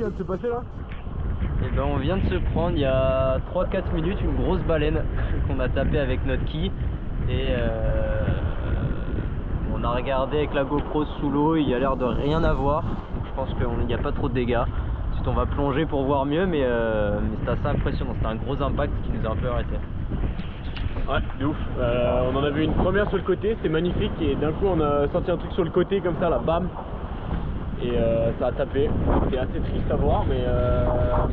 qui vient de se passer là? Et ben on vient de se prendre il y a 3-4 minutes une grosse baleine qu'on a tapé avec notre quille et on a regardé avec la GoPro sous l'eau, il y a l'air de rien avoir, donc je pense qu'il n'y a pas trop de dégâts. Ensuite on va plonger pour voir mieux, mais c'était assez impressionnant, c'était un gros impact qui nous a un peu arrêté. Ouais, de ouf. On en a vu une première sur le côté, c'était magnifique, et d'un coup on a senti un truc sur le côté comme ça là, bam, et ça a tapé. C'était assez triste à voir, mais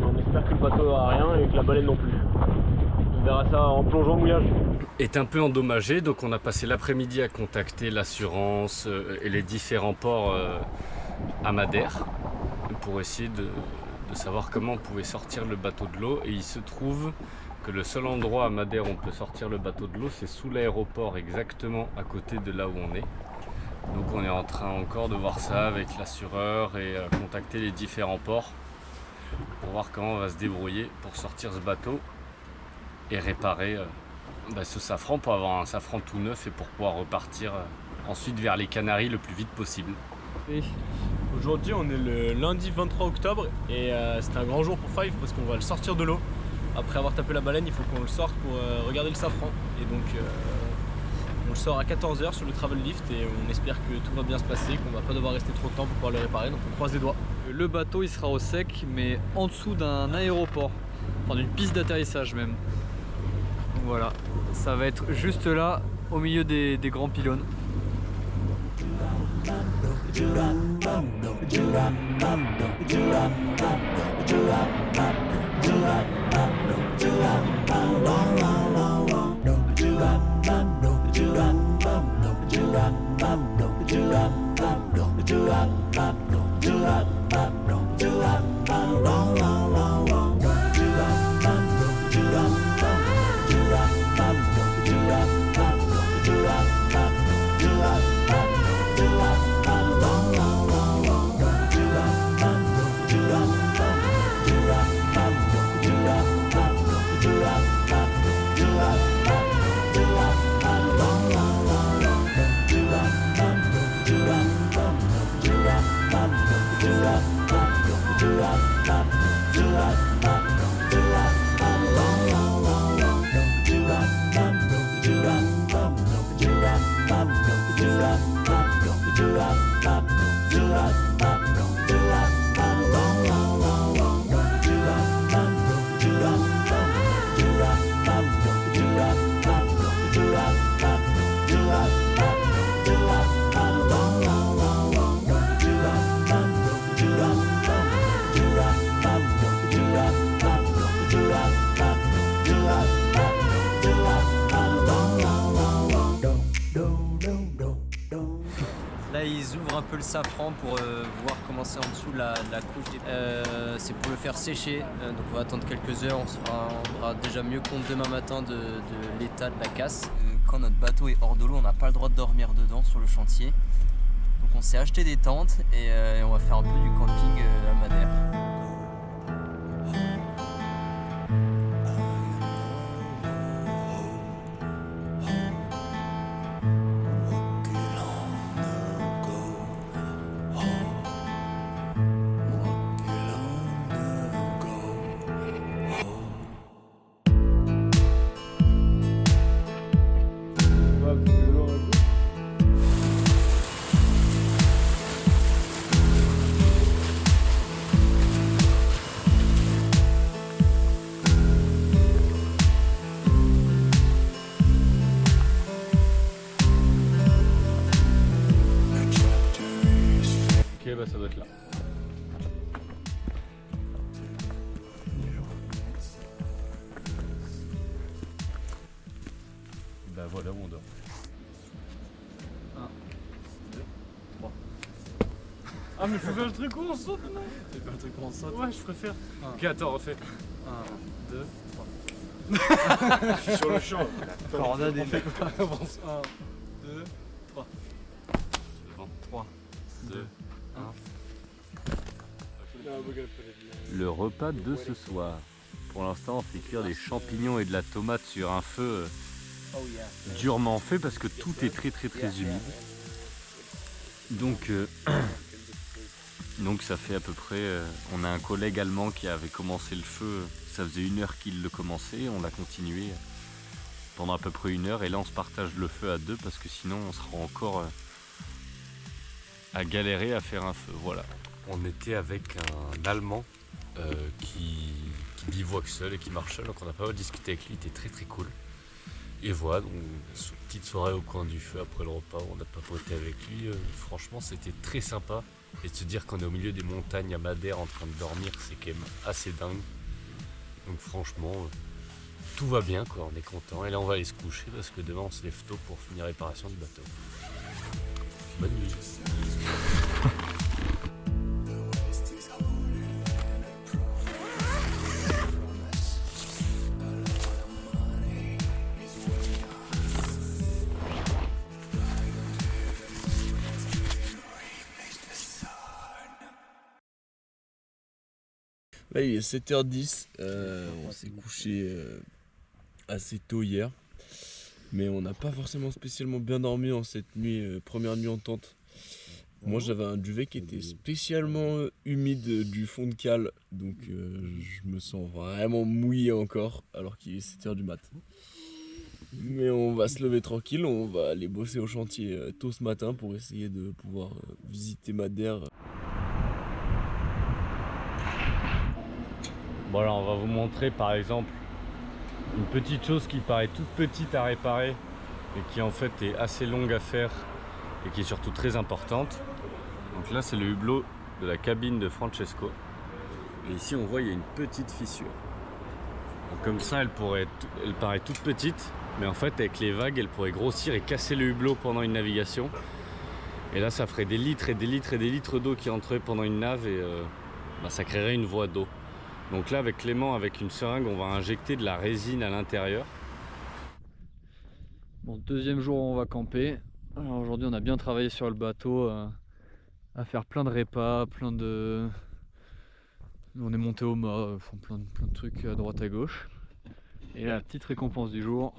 on espère que le bateau a rien et que la baleine non plus. On verra ça en plongeant mouillage. Est un peu endommagé, donc on a passé l'après-midi à contacter l'assurance et les différents ports à Madère pour essayer de savoir comment on pouvait sortir le bateau de l'eau, et il se trouve que le seul endroit à Madère où on peut sortir le bateau de l'eau, c'est sous l'aéroport, exactement à côté de là où on est. Donc on est en train encore de voir ça avec l'assureur et contacter les différents ports pour voir comment on va se débrouiller pour sortir ce bateau et réparer ce safran pour avoir un safran tout neuf et pour pouvoir repartir ensuite vers les Canaries le plus vite possible. Aujourd'hui on est le lundi 23 octobre et c'est un grand jour pour Five parce qu'on va le sortir de l'eau. Après avoir tapé la baleine, il faut qu'on le sorte pour regarder le safran. Et donc on le sort à 14 h sur le travel lift et on espère que tout va bien se passer, qu'on va pas devoir rester trop de temps pour pouvoir le réparer, donc on croise les doigts. Le bateau il sera au sec mais en dessous d'un aéroport, enfin d'une piste d'atterrissage même. Donc voilà, ça va être juste là au milieu des grands pylônes. Là ils ouvrent un peu le safran pour voir comment c'est en dessous la couche. C'est pour le faire sécher, donc on va attendre quelques heures, on aura déjà mieux compte demain matin de l'état de la casse. Quand notre bateau est hors de l'eau, on n'a pas le droit de dormir dedans sur le chantier. Donc on s'est acheté des tentes et on va faire un peu du camping à Madère. Ok, bah ça doit être là. Bah voilà où on dort. 1, 2, 3. Ah mais faut faire le truc où on saute, non? C'est pas le truc qu'on saute. Ouais, je préfère. Ok, attends, refais. 1, 2, 3. Je suis sur le champ. Coordonnées des mecs. Avance. 1, 2, 3. 3, 2, 1. Le repas de ce soir. Pour l'instant, on fait cuire des champignons et de la tomate sur un feu durement fait parce que tout est très humide. Donc Donc ça fait à peu près, on a un collègue allemand qui avait commencé le feu, ça faisait 1 heure qu'il le commençait, on l'a continué pendant à peu près 1 heure et là on se partage le feu à 2 parce que sinon on sera encore à galérer à faire un feu, voilà. On était avec un Allemand qui bivouaque seul et qui marche seul, donc on a pas mal discuté avec lui, il était très très cool. Et voilà, donc petite soirée au coin du feu après le repas, on a papoté avec lui, franchement c'était très sympa. Et de se dire qu'on est au milieu des montagnes à Madère en train de dormir, c'est quand même assez dingue. Donc franchement, tout va bien quoi, on est content. Et là on va aller se coucher parce que demain on se lève tôt pour finir réparation du bateau. Bonne nuit. Là il est 7h10, on s'est couché assez tôt hier, mais on n'a pas forcément spécialement bien dormi en cette nuit, première nuit en tente. Moi j'avais un duvet qui était spécialement humide du fond de cale, donc je me sens vraiment mouillé encore alors qu'il est 7h du mat. Mais on va se lever tranquille, on va aller bosser au chantier tôt ce matin pour essayer de pouvoir visiter Madère. Bon alors on va vous montrer par exemple une petite chose qui paraît toute petite à réparer et qui en fait est assez longue à faire et qui est surtout très importante. Donc là c'est le hublot de la cabine de Francesco et ici on voit il y a une petite fissure. Donc comme ça elle paraît toute petite mais en fait avec les vagues elle pourrait grossir et casser le hublot pendant une navigation et là ça ferait des litres et des litres et des litres d'eau qui entreraient pendant une nave et ça créerait une voie d'eau. Donc là avec Clément, avec une seringue, on va injecter de la résine à l'intérieur. Bon, deuxième jour on va camper. Alors aujourd'hui on a bien travaillé sur le bateau, à faire plein de répas, on est monté au mât, plein de trucs à droite à gauche. Et là, la petite récompense du jour,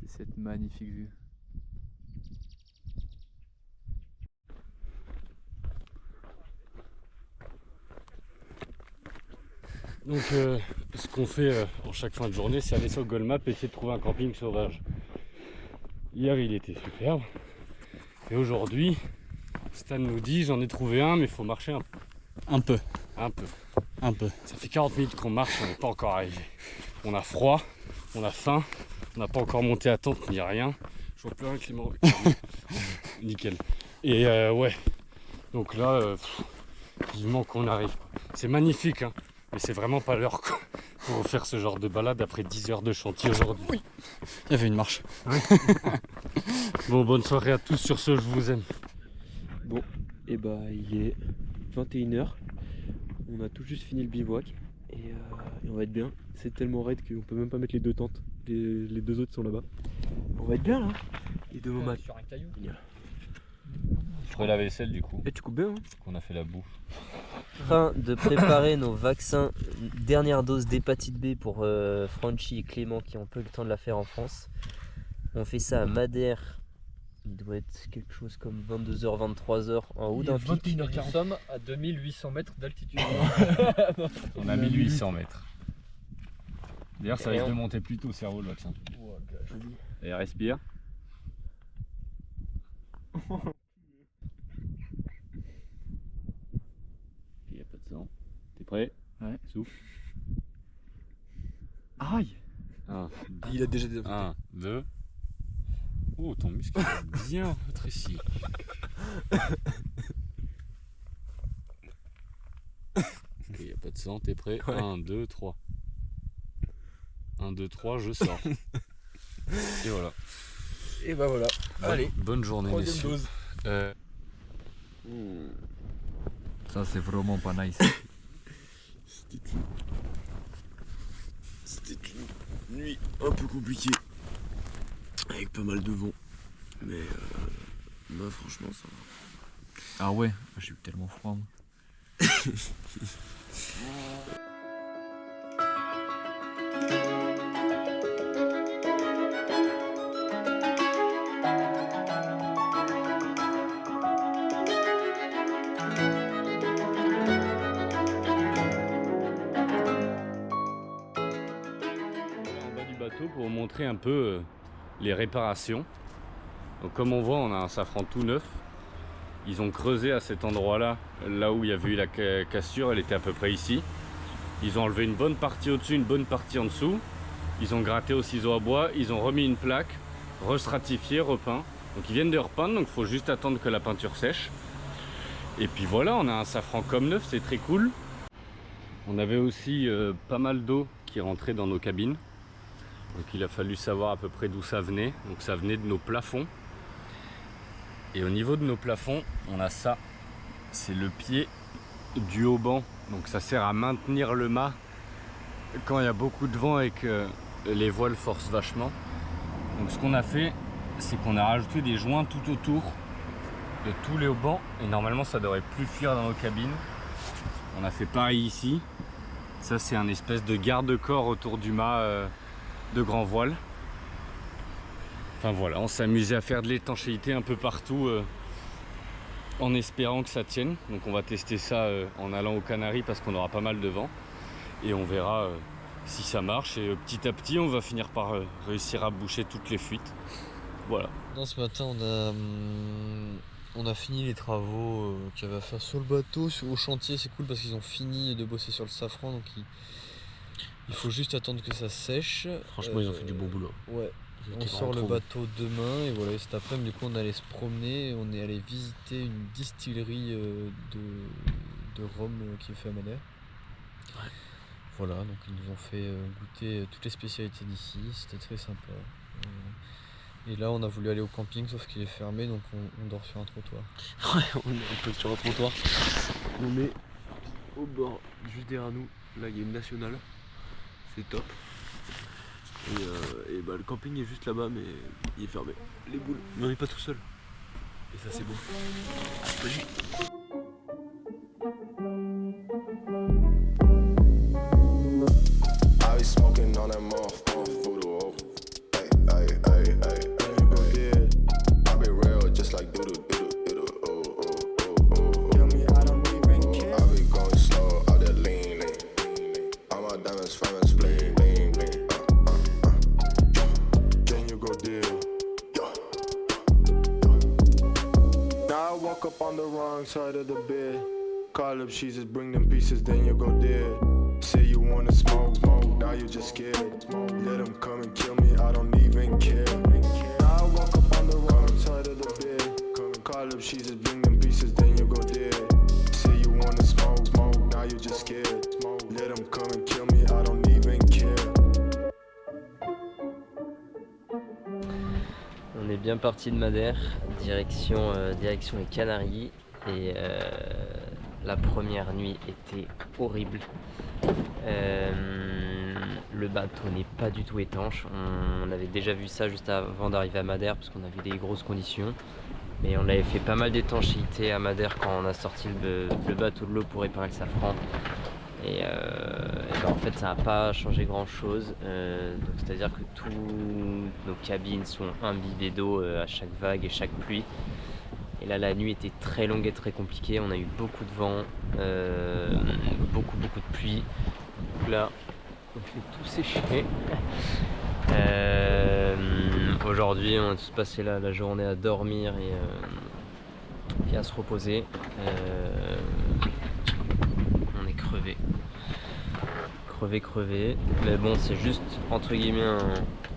c'est cette magnifique vue. Donc ce qu'on fait en chaque fin de journée, c'est aller sur Google Maps et essayer de trouver un camping sauvage. Hier il était superbe. Et aujourd'hui, Stan nous dit j'en ai trouvé un mais il faut marcher un peu. Ça fait 40 minutes qu'on marche, on n'est pas encore arrivé. On a froid, on a faim, on n'a pas encore monté à tente ni rien. Je vois plus rien Clément. Nickel. Et ouais, donc là, vivement qu'on arrive. C'est magnifique hein. Mais c'est vraiment pas l'heure pour faire ce genre de balade après 10 heures de chantier aujourd'hui. Oui, il y avait une marche. Ouais. Bon, bonne soirée à tous, sur ce, je vous aime. Bon, et bah il est 21h, on a tout juste fini le bivouac et on va être bien. C'est tellement raide qu'on peut même pas mettre les deux tentes, les deux autres sont là-bas. On va être bien là. Et demain matin. Sur un caillou. Je ferai la vaisselle du coup, Et tu coupes bien hein. qu'on a fait la bouffe. Train de préparer nos vaccins, dernière dose d'hépatite B pour Franchi et Clément qui ont peu le temps de la faire en France. On fait ça à Madère, il doit être quelque chose comme 22h, 23h en haut d'un pic. Nous sommes à 2800 mètres d'altitude. On a 1800 mètres. D'ailleurs ça risque de monter plus tôt au cerveau le vaccin. Et respire. Il n'y a pas de sang. T'es prêt? Ouais. Souffle. Aïe! 1, Il a déjà des 1, 2. Oh, ton muscle est bien rétréci. Il n'y a pas de sang, t'es prêt? Ouais. 1, 2, 3. 1, 2, 3, je sors. Et voilà. Et bah voilà. Allez, Bonne journée, troisième messieurs. dose. Ça c'est vraiment pas nice. C'était une nuit un peu compliquée, avec pas mal de vent, mais bah, franchement ça va. Ah ouais, j'ai eu tellement froid moi. bateau pour vous montrer un peu les réparations. Donc comme on voit, on a un safran tout neuf. Ils ont creusé à cet endroit-là, là où il y avait eu la cassure, elle était à peu près ici. Ils ont enlevé une bonne partie au-dessus, une bonne partie en dessous. Ils ont gratté au ciseau à bois, ils ont remis une plaque, restratifié, repeint. Donc ils viennent de repeindre, donc il faut juste attendre que la peinture sèche. Et puis voilà, on a un safran comme neuf, c'est très cool. On avait aussi pas mal d'eau qui rentrait dans nos cabines. Donc il a fallu savoir à peu près d'où ça venait. Donc ça venait de nos plafonds. Et au niveau de nos plafonds, on a ça. C'est le pied du haut-banc. Donc ça sert à maintenir le mât quand il y a beaucoup de vent et que les voiles forcent vachement. Donc ce qu'on a fait, c'est qu'on a rajouté des joints tout autour de tous les haubans. Et normalement ça devrait plus fuir dans nos cabines. On a fait pareil ici. Ça c'est un espèce de garde-corps autour du mât de grand voile. Enfin voilà, on s'est amusé à faire de l'étanchéité un peu partout en espérant que ça tienne. Donc on va tester ça en allant aux Canaries parce qu'on aura pas mal de vent. Et on verra si ça marche. Et petit à petit, on va finir par réussir à boucher toutes les fuites. Voilà. Non, ce matin, on a fini les travaux qu'il y avait à faire sur le bateau, au chantier. C'est cool parce qu'ils ont fini de bosser sur le safran. Donc il faut juste attendre que ça sèche. Franchement, ils ont fait du bon boulot. Ouais. On sort le bateau demain et voilà, cet après-midi, du coup, on allait se promener. On est allé visiter une distillerie de rhum qui est fait à Madère. Ouais. Voilà, donc ils nous ont fait goûter toutes les spécialités d'ici. C'était très sympa. Et là, on a voulu aller au camping, sauf qu'il est fermé, donc on dort sur un trottoir. Ouais, on est un peu sur un trottoir. On est au bord, juste derrière nous. Là, il y a une nationale. C'est top. Et bah, le camping est juste là-bas, mais il est fermé. Les boules. Mais on n'est pas tout seul. Et ça, c'est bon. Vas-y. Side of the bed, call up Jesus, bring them pieces, then you go dead. Say you wanna smoke, now you just scared. Let them come and kill me, I don't even care. Now I woke up on the wrong side of the bed, call up Jesus, bring them pieces, then you go dead. Say you wanna smoke, now you just scared. Let them come and kill me, I don't even care. On est bien parti de Madère, direction les Canaries. Et la première nuit était horrible. Le bateau n'est pas du tout étanche. On avait déjà vu ça juste avant d'arriver à Madère parce qu'on avait des grosses conditions. Mais on avait fait pas mal d'étanchéité à Madère quand on a sorti le bateau de l'eau pour réparer le safran. Et ben en fait ça n'a pas changé grand chose. C'est à dire que toutes nos cabines sont imbibées d'eau à chaque vague et chaque pluie. Et là la nuit était très longue et très compliquée, on a eu beaucoup de vent, beaucoup de pluie. Donc là on fait tout sécher. Aujourd'hui on a tous passé la journée à dormir et à se reposer. On est crevé. Mais bon c'est juste entre guillemets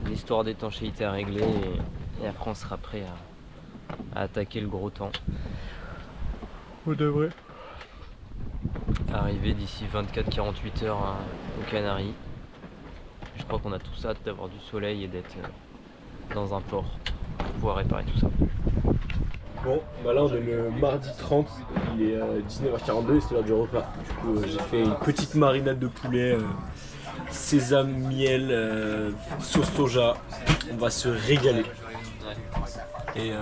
une histoire d'étanchéité à régler et après on sera prêt à attaquer le gros temps. On devrait arriver d'ici 24-48 heures aux Canaries. Je crois qu'on a tous hâte d'avoir du soleil et d'être dans un port pour pouvoir réparer tout ça. Bon, bah là on est le mardi 30, il est 19h42 et c'est l'heure du repas. Du coup j'ai fait une petite marinade de poulet, sésame, miel, sauce soja. On va se régaler. Et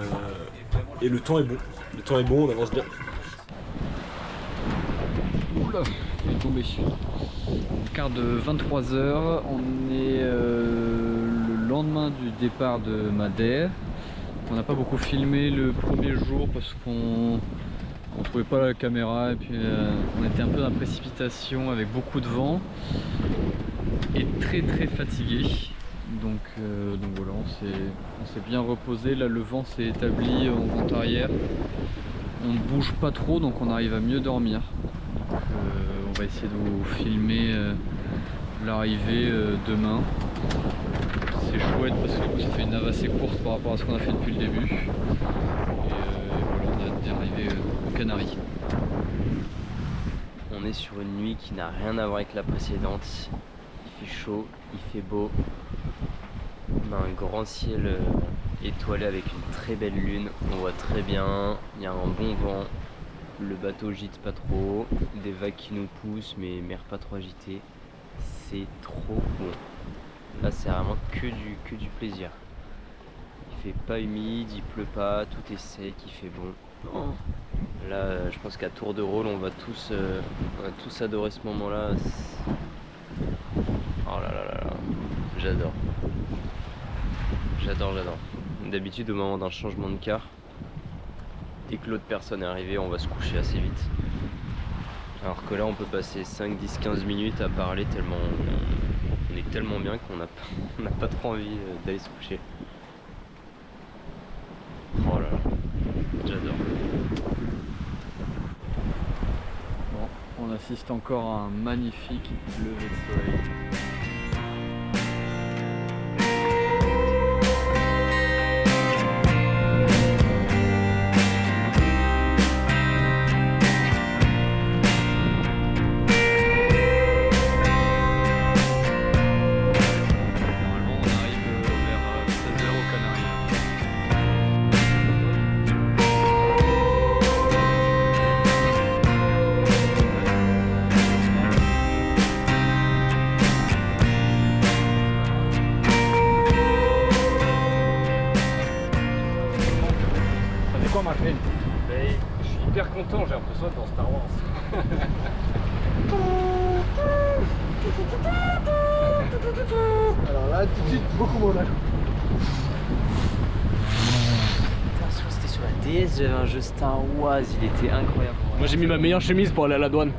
le temps est bon. Le temps est bon, on avance bien. Oula, il est tombé. Quart de 23h, on est le lendemain du départ de Madère. On n'a pas beaucoup filmé le premier jour parce qu'on ne trouvait pas la caméra et puis on était un peu dans la précipitation avec beaucoup de vent et très fatigué. Donc voilà, on s'est bien reposé. Là le vent s'est établi en vent arrière. On ne bouge pas trop, donc on arrive à mieux dormir. On va essayer de vous filmer l'arrivée demain. C'est chouette parce que du coup ça fait une nave assez courte par rapport à ce qu'on a fait depuis le début. Et voilà, on a hâte d'y arriver aux Canaries. On est sur une nuit qui n'a rien à voir avec la précédente. Il fait chaud, il fait beau. On a un grand ciel étoilé avec une très belle lune. On voit très bien, il y a un bon vent. Le bateau gîte pas trop, des vagues qui nous poussent mais mer pas trop agitée. C'est trop bon. Là c'est vraiment que du plaisir. Il fait pas humide, il pleut pas, tout est sec, il fait bon. Là je pense qu'à tour de rôle on va tous adorer ce moment là. Oh là là là là, j'adore. J'adore. D'habitude au moment d'un changement de quart, dès que l'autre personne est arrivée, on va se coucher assez vite. Alors que là, on peut passer 5, 10, 15 minutes à parler tellement on est tellement bien qu'on n'a pas trop envie d'aller se coucher. Oh là là, j'adore. Bon, on assiste encore à un magnifique lever de soleil. Je suis hyper content, j'ai l'impression d'être dans Star Wars. Alors là, tout de suite, beaucoup moins là. C'était sur la DS, j'avais un jeu Star Wars, il était incroyable. Moi j'ai mis ma meilleure chemise pour aller à la douane.